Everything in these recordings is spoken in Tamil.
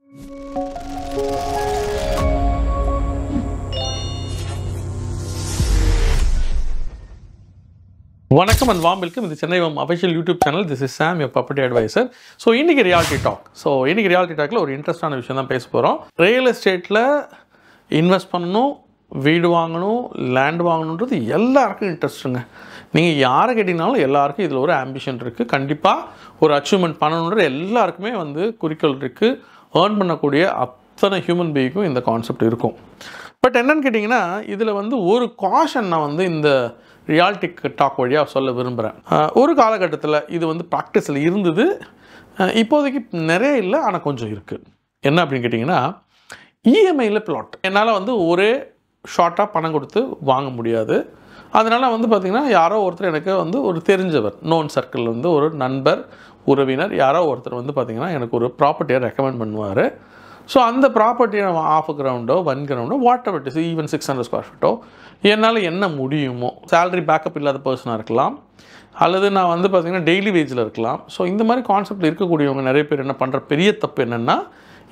வணக்கம் and warm welcome. இது Chennai official YouTube channel. This is Sam, your property advisor. So இன்னைக்கு ரியாலிட்டி டாக். இன்னைக்கு ரியாலிட்டி டாக்ல ஒரு இன்ட்ரெஸ்டான விஷயம் தான் பேச போகிறோம். ரியல் எஸ்டேட்டில் இன்வெஸ்ட் பண்ணணும், வீடு வாங்கணும், லேண்ட் வாங்கணுன்றது எல்லாருக்கும் இன்ட்ரெஸ்ட்டுங்க. நீங்கள் யாரை கேட்டிங்கனாலும் எல்லாருக்கும் இதில் ஒரு ஆம்பிஷன் இருக்குது. கண்டிப்பாக ஒரு அச்சீவ்மெண்ட் பண்ணணுன்ற எல்லாருக்குமே குறிக்கோள் இருக்குது. ஏர்ன் பண்ணக்கூடிய அத்தனை ஹியூமன் பீயிங்க்கும் இந்த கான்செப்ட் இருக்கும். பட் என்னன்னு கேட்டிங்கன்னா இதில் ஒரு காஷன் நான் இந்த ரியாலிட்டி டாக் வழியாக சொல்ல விரும்புகிறேன். ஒரு காலகட்டத்தில் இது ப்ராக்டிஸில் இருந்தது, இப்போதைக்கு நிறைய இல்லை, ஆனால் கொஞ்சம் இருக்குது. என்ன அப்படின்னு கேட்டிங்கன்னா, இஎம்ஐயில் பிளாட் என்னால் ஒரே ஷார்ட்டாக பணம் கொடுத்து வாங்க முடியாது. அதனால் பார்த்திங்கன்னா யாரோ ஒருத்தர் எனக்கு ஒரு தெரிஞ்சவர், நோன் சர்க்கிள் ஒரு நண்பர், உறவினர் யாரோ ஒருத்தர் பார்த்திங்கன்னா எனக்கு ஒரு ப்ராப்பர்ட்டியை ரெக்கமெண்ட் பண்ணுவார். ஸோ அந்த ப்ராப்பர்ட்டியை ஆஃப் கிரவுண்டோ 1 கிரவுண்டோ whatever it is, even 600 square ஃபீட்டோ என்னால் என்ன முடியுமோ, சேலரி பேக்கப் இல்லாத பர்சனாக இருக்கலாம், அல்லது நான் பார்த்திங்கன்னா டெய்லி வேஜில் இருக்கலாம். ஸோ இந்த மாதிரி கான்செப்டில் இருக்கக்கூடியவங்க நிறைய பேர் என்ன பண்ணுற பெரிய தப்பு என்னென்னா,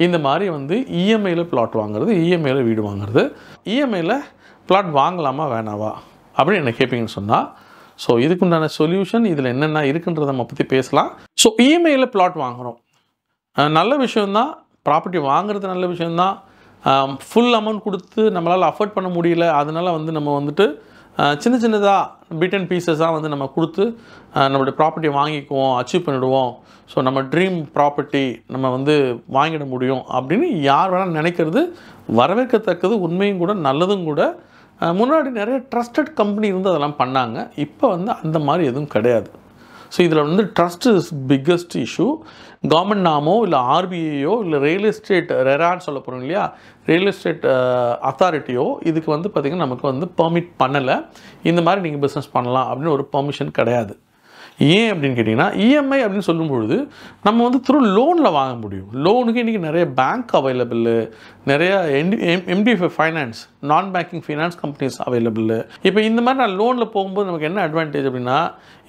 இந்த மாதிரி இஎம்ஐயில் பிளாட் வாங்குறது, இஎம்ஐயில் வீடு வாங்குறது. இஎம்ஐயில் பிளாட் வாங்கலாமா வேணாவா அப்படின்னு என்ன கேட்பீங்கன்னு சொன்னால், ஸோ இதுக்குண்டான சொல்யூஷன் இதில் என்னென்ன இருக்குன்றதை நம்ம பற்றி பேசலாம். ஸோ இஎம்ஐயில் பிளாட் வாங்குகிறோம், நல்ல விஷயந்தான். ப்ராப்பர்ட்டி வாங்குறது நல்ல விஷயந்தான். ஃபுல் அமௌண்ட் கொடுத்து நம்மளால் அஃபோர்ட் பண்ண முடியல, அதனால் நம்ம சின்ன சின்னதாக பிட் அண்ட் பீசஸாக நம்ம கொடுத்து நம்மளுடைய ப்ராப்பர்ட்டியை வாங்கிக்குவோம், அச்சீவ் பண்ணிவிடுவோம். ஸோ நம்ம ட்ரீம் ப்ராப்பர்ட்டி நம்ம வாங்கிட முடியும் அப்படின்னு யார் வேணால் நினைக்கிறது வரவேற்கத்தக்கது, உண்மையும் கூட, நல்லதும் கூட. முன்னாடி நிறைய ட்ரஸ்டட் கம்பெனி அதெல்லாம் பண்ணாங்க. இப்போ அந்த மாதிரி எதுவும் கிடையாது. ஸோ இதில் trust is biggest issue. Government நாமோ இல்லை ஆர்பிஐயோ இல்லை ரியல் எஸ்டேட் ரெரான்னு சொல்ல போகிறோம் இல்லையா, ரியல் எஸ்டேட் அத்தாரிட்டியோ இதுக்கு பார்த்திங்கன்னா நமக்கு பெர்மிட் பண்ணலை. இந்த மாதிரி நீங்கள் பிஸ்னஸ் பண்ணலாம் அப்படின்னு ஒரு பெர்மிஷன் கிடையாது. ஏன் அப்படின்னு கேட்டிங்கன்னா, இஎம்ஐ அப்படின்னு சொல்லும்பொழுது நம்ம த்ரூ லோனில் வாங்க முடியும். லோனுக்கு இன்றைக்கி நிறைய பேங்க் அவைலபிள், நிறைய எம்டிஎஃப் ஃபைனான்ஸ், நான் பேங்கிங் ஃபைனான்ஸ் கம்பெனிஸ் அவைலபிள். இப்போ இந்த மாதிரி நான் லோனில் போகும்போது நமக்கு என்ன அட்வான்டேஜ் அப்படின்னா,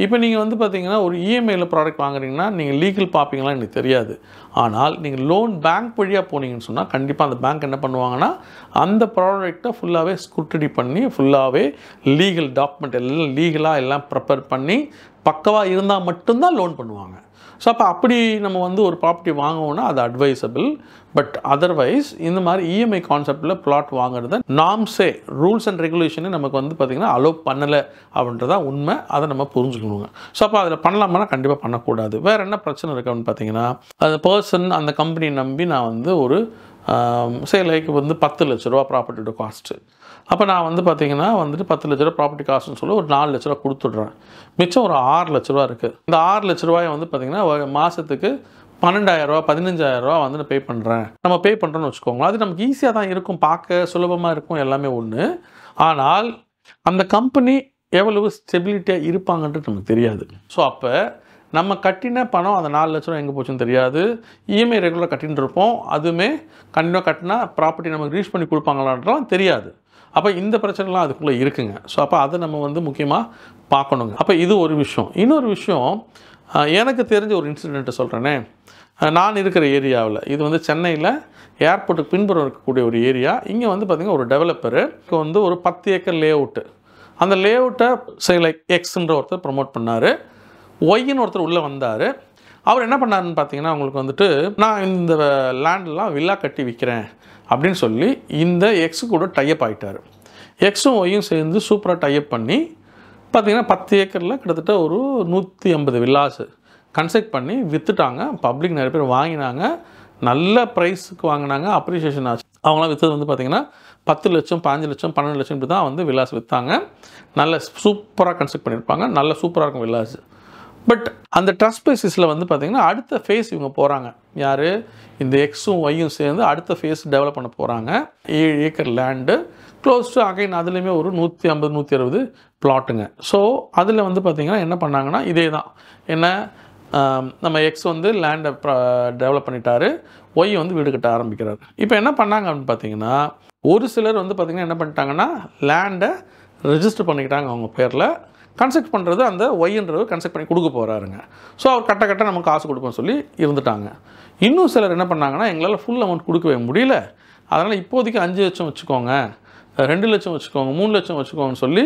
இப்போ நீங்கள் பார்த்திங்கன்னா ஒரு இஎம்ஐயில் ப்ராடக்ட் வாங்குறீங்கன்னா நீங்கள் லீகல் பார்ப்பீங்களா எனக்கு தெரியாது. ஆனால் நீங்கள் லோன் பேங்க் வழியாக போனீங்கன்னு சொன்னால் கண்டிப்பாக அந்த பேங்க் என்ன பண்ணுவாங்கன்னா, அந்த ப்ராடக்டை ஃபுல்லாகவே ஸ்க்ரூட்டினி பண்ணி, ஃபுல்லாகவே லீகல் டாக்குமெண்ட் எல்லாம் லீகலாக எல்லாம் ப்ரிப்பேர் பண்ணி பக்கவாக இருந்தால் மட்டும்தான் லோன் பண்ணுவாங்க. ஸோ அப்போ அப்படி நம்ம ஒரு ப்ராப்பர்ட்டி வாங்குவோன்னா அது அட்வைசபிள். பட் அதர்வைஸ் இந்த மாதிரி இஎம்ஐ கான்செப்டில் பிளாட் வாங்குறது நாம்ஸே, ரூல்ஸ் அண்ட் ரெகுலேஷனே நமக்கு பார்த்திங்கன்னா அலோவ் பண்ணலை அப்படின்றதான் உண்மை. அதை நம்ம புரிஞ்சுக்கணுங்க. ஸோ அப்போ அதில் பண்ணலாமான்னா கண்டிப்பாக பண்ணக்கூடாது. வேறு என்ன பிரச்சனை இருக்குது அப்படின்னு பார்த்தீங்கன்னா, அந்த பர்சன் அந்த கம்பெனியை நம்பி நான் ஒரு லைக் 10 லட்ச ரூபா ப்ராப்பர்ட்டியோட காஸ்ட்டு. அப்போ நான் பார்த்திங்கன்னா 10 லட்ச ரூபா ப்ராப்பர்ட்டி காஸ்ட்டுன்னு சொல்லி ஒரு 4 லட்ச ரூபா கொடுத்துட்றேன். மிச்சம் ஒரு 6 லட்ச ரூபா இருக்குது. இந்த 6 லட்ச ரூபாயை பார்த்திங்கன்னா மாதத்துக்கு 12,000 ரூபா 15,000 ரூபா நான் பே பண்ணுறேன். நம்ம பே பண்ணுறோன்னு வச்சுக்கோங்க. அது நமக்கு ஈஸியாக தான் இருக்கும், பார்க்க சுலபமாக இருக்கும், எல்லாமே ஒன்று. ஆனால் அந்த கம்பெனி எவ்வளவு ஸ்டெபிலிட்டியாக இருப்பாங்கன்றது நமக்கு தெரியாது. ஸோ அப்போ நம்ம கட்டின பணம் அந்த 4 லட்ச ரூபா எங்கே போச்சுன்னு தெரியாது. இஎம்ஐ ரெகுலராக கட்டின்னு இருப்போம், அதுவுமே கண்டிப்பாக கட்டினா ப்ராப்பர்ட்டி நமக்கு ரீச் பண்ணி கொடுப்பாங்களான்றாலும் தெரியாது. அப்போ இந்த பிரச்சனைலாம் அதுக்குள்ளே இருக்குங்க. ஸோ அப்போ அதை நம்ம முக்கியமாக பார்க்கணுங்க. அப்போ இது ஒரு விஷயம். இன்னொரு விஷயம், எனக்கு தெரிஞ்ச ஒரு இன்சிடெண்ட்டை சொல்கிறேனே. நான் இருக்கிற ஏரியாவில் இது சென்னையில் ஏர்போர்ட்டுக்கு பின்புறம் இருக்கக்கூடிய ஒரு ஏரியா. இங்கே பார்த்திங்கன்னா ஒரு டெவலப்பரு ஒரு 10 ஏக்கர் லே அவுட்டு. அந்த லே அவுட்டை லைக் எக்ஸ்ன்ற ஒருத்தர் ப்ரமோட் பண்ணார். ஒய்ன்னு ஒருத்தர் உள்ளே வந்தார். அவர் என்ன பண்ணாருன்னு பார்த்தீங்கன்னா, உங்களுக்கு நான் இந்த லேண்டெலாம் வில்லா கட்டி விற்கிறேன் அப்படின்னு சொல்லி இந்த எக்ஸு கூட டைப் ஆகிட்டார். எக்ஸும் ஒய்யும் சேர்ந்து சூப்பராக டைப் பண்ணி பார்த்திங்கன்னா 10 ஏக்கரில் கிட்டத்தட்ட ஒரு 150 வில்லாஸு கன்ஸ்ட்ரக்ட் பண்ணி விற்றுட்டாங்க. பப்ளிக் நிறைய பேர் வாங்கினாங்க, நல்ல ப்ரைஸுக்கு வாங்கினாங்க, அப்ரிஷியேஷன் ஆச்சு. அவங்களாம் விற்றது பார்த்திங்கன்னா 10 லட்சம் 15 லட்சம் 12 லட்சம் இப்படி தான் வில்லாஸ் விற்றாங்க. நல்ல சூப்பராக கன்ஸ்ட்ரக்ட் பண்ணியிருப்பாங்க, நல்ல சூப்பராக இருக்கும் வில்லாஸ். பட் அந்த ட்ரஸ்ட் பேசிஸில் பார்த்திங்கன்னா அடுத்த ஃபேஸ் இவங்க போகிறாங்க. யார்? இந்த எக்ஸும் ஒய்யும் சேர்ந்து அடுத்த ஃபேஸ் டெவலப் பண்ண போகிறாங்க. 7 acre land close to again அதுலேயுமே ஒரு 150 160 பிளாட்டுங்க. ஸோ அதில் பார்த்திங்கன்னா என்ன பண்ணாங்கன்னா, இதே தான் என்ன, நம்ம எக்ஸ் லேண்டை டெவலப் பண்ணிட்டாரு, ஒய் வீடு கட்ட ஆரம்பிக்கிறார். இப்போ என்ன பண்ணாங்க அப்படின்னு பார்த்தீங்கன்னா, ஒரு சிலர் பார்த்திங்கன்னா என்ன பண்ணிட்டாங்கன்னா, லேண்டை ரெஜிஸ்டர் பண்ணிக்கிட்டாங்க அவங்க பேரில். கன்ஸ்ட்ரக்ட் பண்ணுறது அந்த ஒய்ன்றவர் கன்ஸ்ட்ரக்ட் பண்ணி கொடுக்க போகிறாருங்க. ஸோ அவர் கட்ட நமக்கு காசு கொடுப்போம்னு சொல்லி இருந்துட்டாங்க. இன்னும் சிலர் என்ன பண்ணாங்கன்னா எங்களால் ஃபுல் அமௌண்ட் கொடுக்கவே முடியல, அதனால் இப்போதைக்கு 5 லட்சம் வச்சுக்கோங்க, 2 லட்சம் வச்சுக்கோங்க, 3 லட்சம் வச்சுக்கோங்கன்னு சொல்லி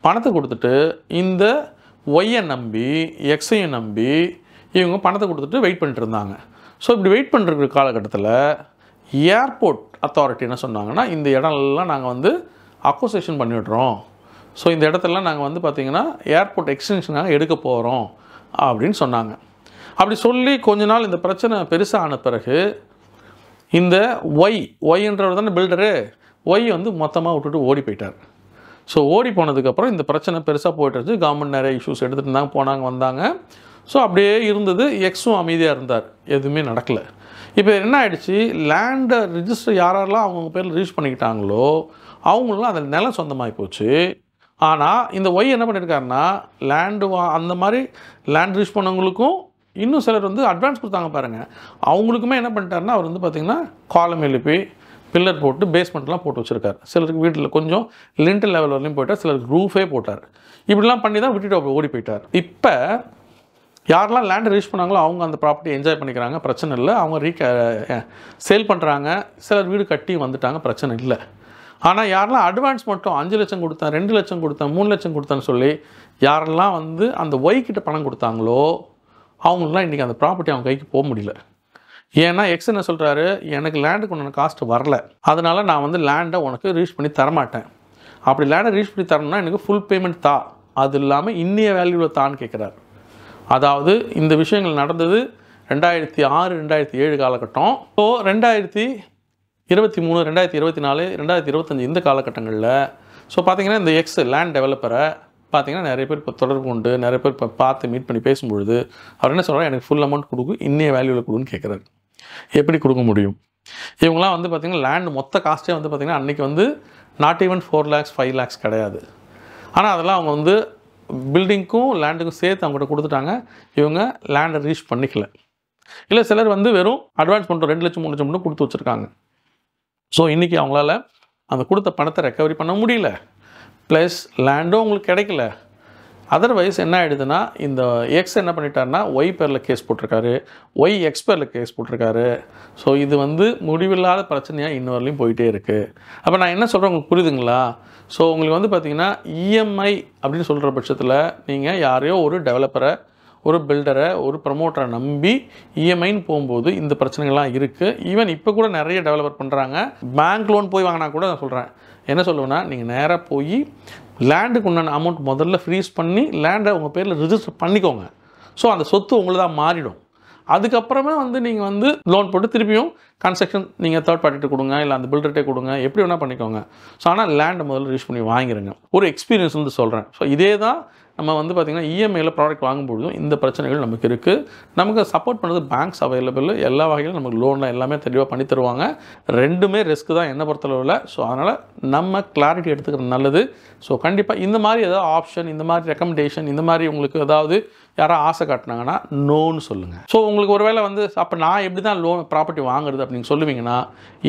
பணத்தை கொடுத்துட்டு இந்த ஒய்யை நம்பி எக்ஸையும் நம்பி இவங்க பணத்தை கொடுத்துட்டு வெயிட் பண்ணிட்டு இருந்தாங்க. ஸோ இப்படி வெயிட் பண்ணுற காலகட்டத்தில் ஏர்போர்ட் அத்தாரிட்டி என்ன சொன்னாங்கன்னா, இந்த இடம்லாம் நாங்கள் வந்து அக்வசேஷன் பண்ணிவிடுறோம், ஸோ இந்த இடத்தெல்லாம் நாங்கள் வந்து பார்த்திங்கன்னா ஏர்போர்ட் எக்ஸ்டென்ஷனாக எடுக்க போகிறோம் அப்படின்னு சொன்னாங்க. அப்படி சொல்லி கொஞ்ச நாள் இந்த பிரச்சனை பெருசாக ஆன பிறகு இந்த ஒய்ன்றவர் தானே பில்டரு, ஒய் வந்து மொத்தமாக விட்டுட்டு ஓடி போயிட்டார். ஸோ ஓடி போனதுக்கப்புறம் இந்த பிரச்சனை பெருசாக போய்ட்டுருச்சு. கவர்மெண்ட் நிறைய இஷ்யூஸ் எடுத்துகிட்டு இருந்தாங்க, போனாங்க வந்தாங்க. ஸோ அப்படியே இருந்தது. எக்ஸும் அமைதியாக இருந்தார், எதுவுமே நடக்கலை. இப்போ என்ன ஆகிடுச்சு, லேண்டை ரிஜிஸ்டர் யாரெல்லாம் அவங்கவுங்க பேரில் ரிஜிஸ்டர் பண்ணிக்கிட்டாங்களோ அவங்களும் அந்த நிலம் சொந்தமாகி போச்சு. ஆனால் இந்த ஒய் என்ன பண்ணியிருக்காருன்னா, அந்த மாதிரி லேண்ட் ரிஜிஸ்டர் பண்ணவங்களுக்கும் இன்னும் சிலர் வந்து அட்வான்ஸ் கொடுத்தாங்க பாருங்கள், அவங்களுக்குமே என்ன பண்ணிட்டாருன்னா, அவர் வந்து பார்த்திங்கன்னா காலம் எழுப்பி பில்லர் போட்டு பேஸ்மெண்ட்லாம் போட்டு வச்சுருக்காரு. சிலருக்கு வீட்டில் கொஞ்சம் லிண்டல் லெவல் வரலையும் போயிட்டார், சிலருக்கு ரூஃபே போட்டார். இப்படிலாம் பண்ணி தான் விட்டுட்டு ஓடி போயிட்டார். இப்போ யாரெல்லாம் லேண்ட் ரிஜிஸ்டர் பண்ணாங்களோ அவங்க அந்த ப்ராப்பர்ட்டி என்ஜாய் பண்ணிக்கிறாங்க, பிரச்சனை இல்லை. அவங்க சேல் பண்ணுறாங்க, சிலர் வீடு கட்டி வந்துட்டாங்க, பிரச்சனை இல்லை. ஆனால் யாரெல்லாம் அட்வான்ஸ் மட்டும் 5 லட்சம் கொடுத்தேன், 2 லட்சம் கொடுத்தேன், 3 லட்சம் கொடுத்தேன்னு சொல்லி யாரெல்லாம் வந்து அந்த ஒய்கிட்ட பணம் கொடுத்தாங்களோ அவங்களுக்குலாம் இன்றைக்கி அந்த ப்ராப்பர்ட்டி அவங்க கைக்கு போக முடியல. ஏன்னா எக்ஸ் என்ன சொல்கிறாரு, எனக்கு லேண்டுக்கு ஒன்று காஸ்ட்டு வரல, அதனால் நான் வந்து லேண்டை உனக்கு ரீச் பண்ணி தரமாட்டேன். அப்படி லேண்டை ரீச் பண்ணி தரணும்னா எனக்கு ஃபுல் பேமெண்ட் தா, அது இல்லாமல் இன்னிய வேல்யூவில் தான்னு கேட்குறாரு. அதாவது இந்த விஷயங்கள் நடந்தது 2006, 2007 காலகட்டம். ஸோ 2023, 2024, 2025 இந்த காலகட்டங்களில் ஸோ பார்த்திங்கன்னா இந்த எக்ஸ் லேண்ட் டெவலப்பரை பார்த்திங்கன்னா நிறைய பேர் இப்போ தொடர்பு கொண்டு நிறைய பேர் இப்போ பார்த்து மீட் பண்ணி பேசும்பொழுது அவர் என்ன சொல்கிறார், எனக்கு ஃபுல் அமௌண்ட் கொடுக்கும், இன்னைய வேல்யூவில் கொடுன்னு கேட்குறாரு. எப்படி கொடுக்க முடியும்? இவங்களாம் வந்து பார்த்திங்கன்னா லேண்ட் மொத்த காஸ்ட்டே வந்து பார்த்திங்கன்னா அன்றைக்கி வந்து நாட் ஈவன் 4 lakhs 5 lakhs கிடையாது. ஆனால் அதெல்லாம் அவங்க வந்து பில்டிங்க்கும் லேண்டுக்கும் சேர்த்து அவங்ககிட்ட கொடுத்துட்டாங்க. இவங்க லேண்டை ரீச் பண்ணிக்கல. இல்லை சிலர் வந்து வெறும் அட்வான்ஸ் பண்ணுறோம் 2 லட்சம் 3 லட்சம் மட்டும் கொடுத்து வச்சுருக்காங்க. ஸோ இன்றைக்கி அவங்களால அந்த கொடுத்த பணத்தை ரெக்கவரி பண்ண முடியல, ப்ளஸ் லேண்டும் உங்களுக்கு கிடைக்கல. அதர்வைஸ் என்ன ஆகிடுதுன்னா, இந்த எக்ஸ் என்ன பண்ணிட்டாருன்னா ஒய் பேரில் கேஸ் போட்டிருக்காரு, ஒய் எக்ஸ் பேரில் கேஸ் போட்டிருக்காரு. ஸோ இது வந்து முடிவில்லாத பிரச்சனையாக இன்ன வரலையும் போயிட்டே இருக்குது. அப்போ நான் என்ன சொல்கிறேன் உங்களுக்கு புரியுதுங்களா? ஸோ உங்களுக்கு வந்து பார்த்திங்கன்னா இஎம்ஐ அப்படின்னு சொல்கிற பட்சத்தில் நீங்கள் யாரையோ ஒரு டெவலப்பரை, ஒரு பில்டரை, ஒரு ப்ரமோட்டரை நம்பி இஎம்ஐன்னு போகும்போது இந்த பிரச்சனைகள்லாம் இருக்குது. ஈவன் இப்போ கூட நிறைய டெவலப்பர் பண்ணுறாங்க. பேங்க் லோன் போய் வாங்கினா கூட நான் சொல்கிறேன், என்ன சொல்லுவேன்னா, நீங்கள் நேராக போய் லேண்டுக்கு உண்டான அமௌண்ட் முதல்ல ஃப்ரீஸ் பண்ணி லேண்டை உங்கள் பேரில் ரிஜிஸ்டர் பண்ணிக்கோங்க. ஸோ அந்த சொத்து உங்களுதான் மாறிடும். அதுக்கப்புறமே வந்து நீங்கள் வந்து லோன் போட்டு திருப்பியும் கன்ஸ்ட்ரக்ஷன் நீங்கள் தேர்ட் பார்ட்டிகிட்ட கொடுங்க, இல்லை அந்த பில்டர்கிட்டே கொடுங்க, எப்படி வேணால் பண்ணிக்கோங்க. ஸோ ஆனால் லேண்டை முதல்ல ரிஜிஸ்டர் பண்ணி வாங்கிடுங்க. ஒரு எக்ஸ்பீரியன்ஸ் வந்து சொல்கிறேன். ஸோ இதே தான் நம்ம வந்து பார்த்திங்கன்னா இஎம்ஐயில் ப்ராடக்ட் வாங்கும்பொழுதும் இந்த பிரச்சனைகள் நமக்கு இருக்குது. நமக்கு சப்போர்ட் பண்ணுறது பேங்க்ஸ் அவைலபிள், எல்லா வகையிலும் நமக்கு லோனில் எல்லாமே தெளிவாக பண்ணி தருவாங்க. ரெண்டுமே ரிஸ்க் தான் என்ன பொறுத்தளவில். ஸோ அதனால் நம்ம கிளாரிட்டி எடுத்துக்கிறது நல்லது. ஸோ கண்டிப்பாக இந்த மாதிரி ஏதாவது ஆப்ஷன், இந்த மாதிரி ரெக்கமெண்டேஷன், இந்த மாதிரி உங்களுக்கு ஏதாவது யாராவது ஆசை காட்டினாங்கன்னா நோன்னு சொல்லுங்கள். ஸோ உங்களுக்கு ஒரு வேளை வந்து அப்போ நான் எப்படி தான் லோன் ப்ராப்பர்ட்டி வாங்குறது அப்படின்னு சொல்லுவீங்கன்னா,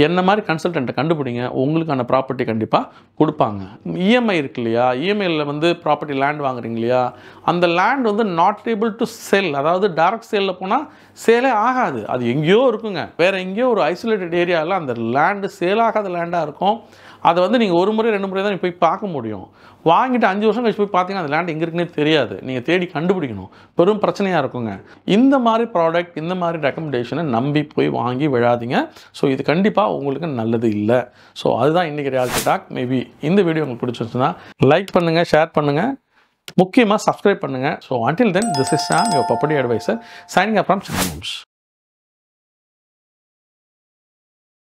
என்ன மாதிரி கன்சல்டண்ட்டை கண்டுபிடிங்க, உங்களுக்கான ப்ராப்பர்ட்டி கண்டிப்பாக கொடுப்பாங்க. இஎம்ஐ இருக்கு இல்லையா, இஎம்ஐயில் வந்து ப்ராப்பர்ட்டி லேண்ட் வாங்குறீங்க இல்லையா, அந்த லேண்ட் வந்து நாட் ஏபிள் டு செல், அதாவது டைரக்ட் சேலில் போனால் சேலே ஆகாது, அது எங்கேயோ இருக்குங்க, வேறு எங்கேயோ ஒரு ஐசோலேட்டட் ஏரியாவில் அந்த லேண்டு சேல் ஆகாத லேண்டாக இருக்கும். அதை வந்து நீங்கள் ஒரு முறை 2 முறை தான் போய் பார்க்க முடியும். வாங்கிட்டு 5 வருஷம் கழிச்சு போய் பார்த்தீங்கன்னா அந்த லேண்ட் எங்கே இருக்குன்னே தெரியாது, நீங்கள் தேடி கண்டுபிடிக்கணும், பெரும் பிரச்சனையாக இருக்குங்க. இந்த மாதிரி ப்ராடக்ட், இந்த மாதிரி ரெக்கமெண்டேஷனை நம்பி போய் வாங்கி விழாதீங்க. ஸோ இது கண்டிப்பாக உங்களுக்கு நல்லது இல்லை. ஸோ அதுதான் இன்றைக்கி ரியாலிட்டி டாக். மேபி இந்த வீடியோ உங்களுக்கு பிடிச்சிருச்சுன்னா லைக் பண்ணுங்கள், ஷேர் பண்ணுங்கள், முக்கியமாக சப்ஸ்கிரைப் பண்ணுங்கள். So until then, this is Sam, your property advisor, signing up from Chennai Homes.